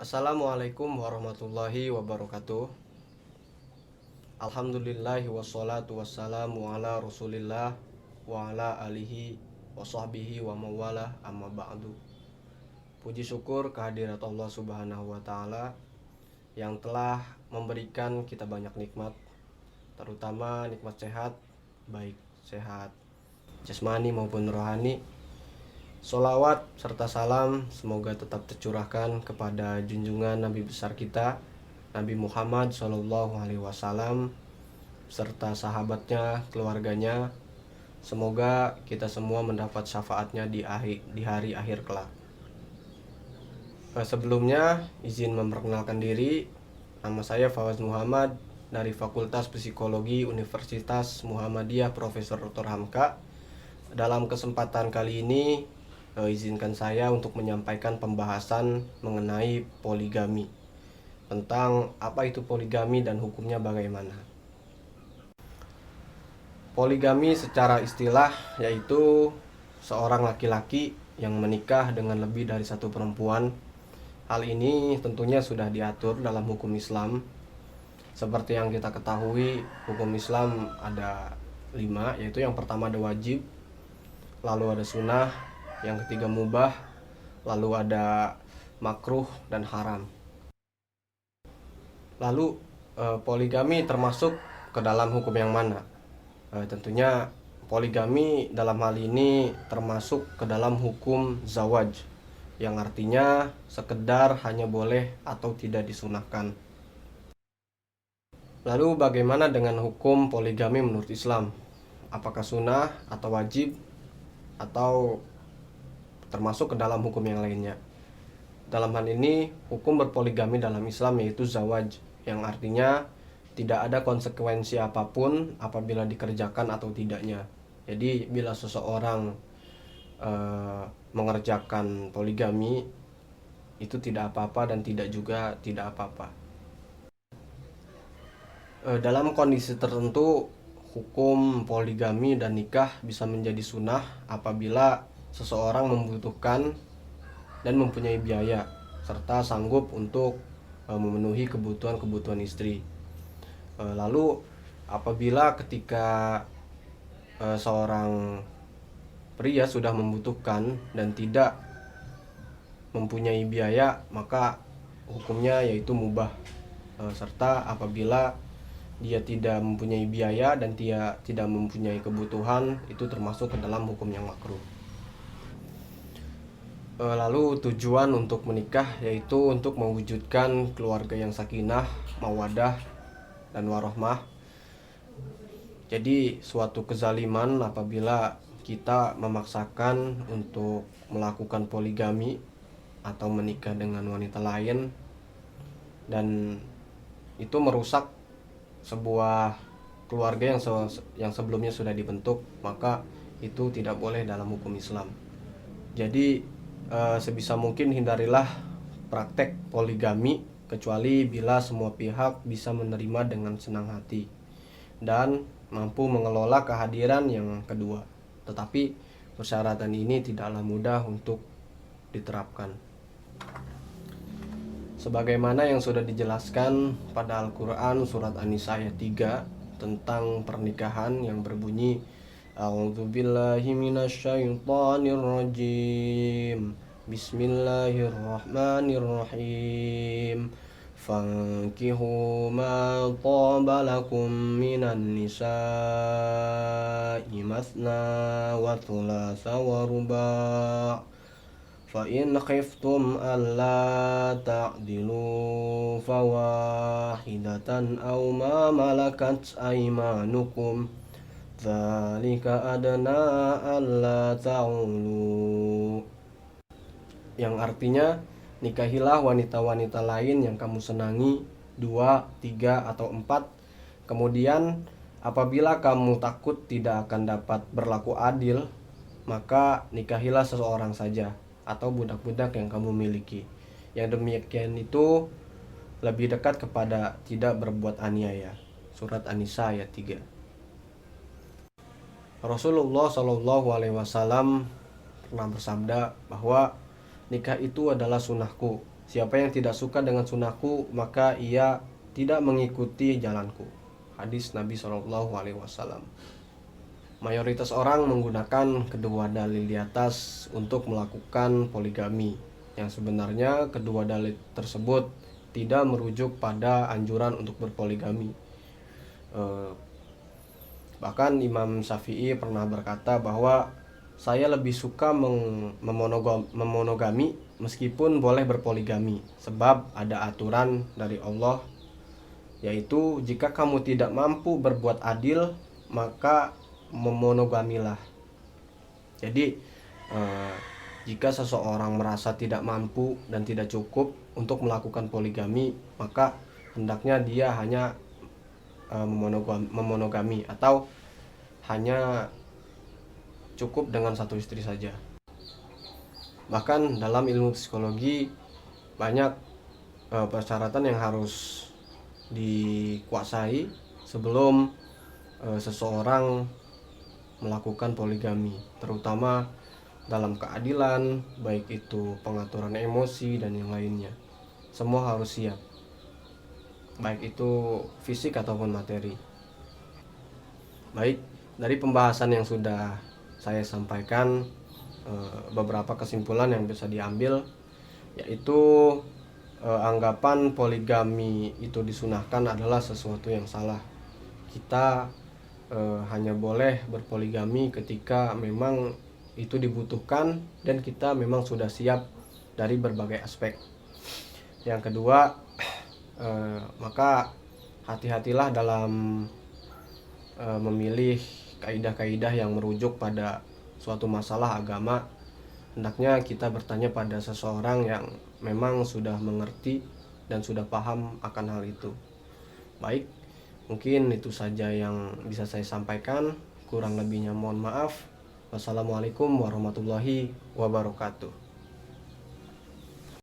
Assalamualaikum warahmatullahi wabarakatuh. Alhamdulillahi wassalatu wassalamu ala rasulillah wa ala alihi wa sahbihi wa mawalah amma ba'du. Puji syukur kehadirat Allah subhanahu wa ta'ala yang telah memberikan kita banyak nikmat, terutama nikmat sehat, baik sehat jasmani maupun rohani. Sholawat serta salam semoga tetap tercurahkan kepada junjungan Nabi besar kita, Nabi Muhammad SAW, serta sahabatnya, keluarganya. Semoga kita semua mendapat syafaatnya di hari akhir kelak. Sebelumnya izin memperkenalkan diri. Nama saya Fawaz Muhammad dari Fakultas Psikologi Universitas Muhammadiyah Profesor Dr. Hamka. Dalam kesempatan kali ini izinkan saya untuk menyampaikan pembahasan mengenai poligami, tentang apa itu poligami dan hukumnya bagaimana. Poligami secara istilah yaitu seorang laki-laki yang menikah dengan lebih dari satu perempuan. Hal ini tentunya sudah diatur dalam hukum Islam. Seperti yang kita ketahui, hukum Islam ada 5, yaitu yang pertama ada wajib, lalu ada sunnah, yang ketiga mubah, lalu ada makruh dan haram. Lalu poligami termasuk ke dalam hukum yang mana? Tentunya poligami dalam hal ini termasuk ke dalam hukum zawaj, yang artinya sekedar hanya boleh atau tidak disunahkan. Lalu bagaimana dengan hukum poligami menurut Islam? Apakah sunnah atau wajib atau termasuk ke dalam hukum yang lainnya? Dalam hal ini hukum berpoligami dalam Islam yaitu zawaj, yang artinya tidak ada konsekuensi apapun apabila dikerjakan atau tidaknya. Jadi bila seseorang mengerjakan poligami itu tidak apa-apa dan tidak juga tidak apa-apa. Dalam kondisi tertentu hukum poligami dan nikah bisa menjadi sunnah apabila seseorang membutuhkan dan mempunyai biaya serta sanggup untuk memenuhi kebutuhan istri. Lalu apabila ketika seorang pria sudah membutuhkan dan tidak mempunyai biaya, maka hukumnya yaitu mubah. Serta apabila dia tidak mempunyai biaya dan dia tidak mempunyai kebutuhan, itu termasuk ke dalam hukum yang makruh. Lalu tujuan untuk menikah yaitu untuk mewujudkan keluarga yang sakinah, mawadah, dan warohmah. Jadi suatu kezaliman apabila kita memaksakan untuk melakukan poligami atau menikah dengan wanita lain, dan itu merusak sebuah keluarga yang sebelumnya sudah dibentuk, maka itu tidak boleh dalam hukum Islam. Jadi sebisa mungkin hindarilah praktek poligami kecuali bila semua pihak bisa menerima dengan senang hati dan mampu mengelola kehadiran yang kedua. Tetapi persyaratan ini tidaklah mudah untuk diterapkan. Sebagaimana yang sudah dijelaskan pada Al-Quran surat An-Nisa ayat 3 tentang pernikahan yang berbunyi A'udzubillahi minasyaitonirrajim. Bismillahirrahmanirrahim. Fankihu ma taba lakum minan nisa'i mathna wa thulatha wa ruba'. فَإِنْ خِفْتُمْ أَلَّا تَعْدِلُوا فَوَاحِدَةً أَوْ مَا مَلَكَتْ أَيْمَانُكُمْ ذَلِكَ أَدْنَى أَلَّا تَعُولُوا. Yang artinya, nikahilah wanita-wanita lain yang kamu senangi, 2, 3, atau 4. Kemudian apabila kamu takut tidak akan dapat berlaku adil, maka nikahilah seseorang saja atau budak-budak yang kamu miliki. Yang demikian itu lebih dekat kepada tidak berbuat aniaya. Surat An-Nisa ayat 3. Rasulullah SAW pernah bersabda bahwa nikah itu adalah sunnahku. Siapa yang tidak suka dengan sunnahku, maka ia tidak mengikuti jalanku. Hadis Nabi SAW. Mayoritas orang menggunakan kedua dalil di atas untuk melakukan poligami, yang sebenarnya kedua dalil tersebut tidak merujuk pada anjuran untuk berpoligami. Bahkan Imam Syafi'i pernah berkata bahwa saya lebih suka memonogami meskipun boleh berpoligami, sebab ada aturan dari Allah, yaitu jika kamu tidak mampu berbuat adil, maka memonogamilah. Jadi jika seseorang merasa tidak mampu dan tidak cukup untuk melakukan poligami, maka hendaknya dia hanya memonogami atau hanya cukup dengan satu istri saja. Bahkan dalam ilmu psikologi banyak persyaratan yang harus dikuasai sebelum seseorang melakukan poligami, terutama dalam keadilan, baik itu pengaturan emosi dan yang lainnya. Semua harus siap, baik itu fisik ataupun materi. Baik, dari pembahasan yang sudah saya sampaikan, beberapa kesimpulan yang bisa diambil, yaitu anggapan poligami itu disunahkan adalah sesuatu yang salah. Kita hanya boleh berpoligami ketika memang itu dibutuhkan dan kita memang sudah siap dari berbagai aspek. Yang kedua, maka hati-hatilah dalam memilih kaidah-kaidah yang merujuk pada suatu masalah agama. Hendaknya kita bertanya pada seseorang yang memang sudah mengerti dan sudah paham akan hal itu. Baik, mungkin itu saja yang bisa saya sampaikan. Kurang lebihnya mohon maaf. Wassalamualaikum warahmatullahi wabarakatuh.